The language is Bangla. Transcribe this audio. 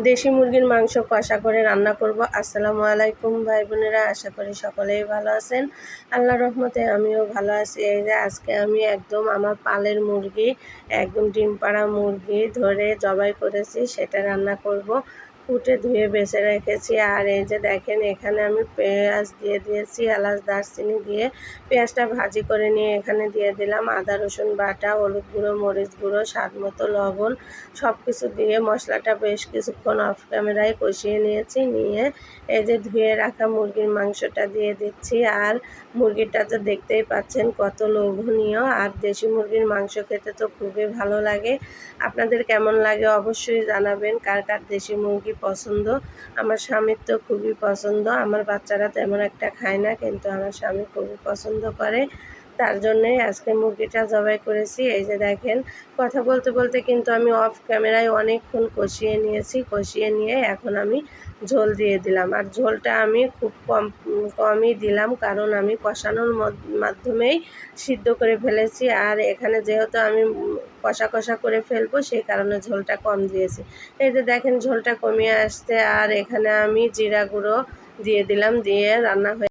দেশি মুরগির মাংস কষা করে রান্না করব। আসসালামু আলাইকুম ভাই বোনেরা, আশা করি সকলেই ভালো আছেন। আল্লাহর রহমতে আমিও ভালো আছি। এই যে আজকে আমি একদম আমার পালের মুরগি, একদম ডিম পাড়া মুরগি ধরে জবাই করেছি, সেটা রান্না করব। কুটে ধুয়ে বেছে রেখেছি। আর এই যে দেখেন, এখানে আমি পেঁয়াজ দিয়ে দিয়েছি, এলাচ দারচিনি দিয়ে পেঁয়াজটা ভাজি করে নিয়ে এখানে দিয়ে দিলাম আদা রসুন বাটা, হলুদ গুঁড়ো, মরিচ গুঁড়ো, স্বাদ মতো লবণ, সব কিছু দিয়ে মশলাটা বেশ কিছুক্ষণ অফ ক্যামেরায় কষিয়ে নিয়েছি। নিয়ে এই যে ধুয়ে রাখা মুরগির মাংসটা দিয়ে দিচ্ছি। আর মুরগিটা তো দেখতেই পাচ্ছেন কত লোভনীয়। আর দেশি মুরগির মাংস খেতে তো খুবই ভালো লাগে। আপনাদের কেমন লাগে অবশ্যই জানাবেন, কার কার দেশি মুরগি পছন্দ। আমার স্বামীর তো খুবই পছন্দ। আমার বাচ্চারা তেমন একটা খায় না, কিন্তু আমার স্বামী খুবই পছন্দ করে। তার জন্যেই আজকে মুরগিটা জবাই করেছি। এই যে দেখেন, কথা বলতে বলতে কিন্তু আমি অফ ক্যামেরায় অনেকক্ষণ কষিয়ে নিয়েছি। কষিয়ে নিয়ে এখন আমি ঝোল দিয়ে দিলাম। আর ঝোলটা আমি খুব কমই দিলাম, কারণ আমি কষানোর মাধ্যমেই সিদ্ধ করে ফেলেছি। আর এখানে যেহেতু আমি কষা কষা করে ফেলবো, সেই কারণে ঝোলটা কম দিয়েছি। এই যে দেখেন, ঝোলটা কমিয়ে আসছে। আর এখানে আমি জিরা গুঁড়ো দিয়ে দিলাম, দিয়ে রান্না হয়ে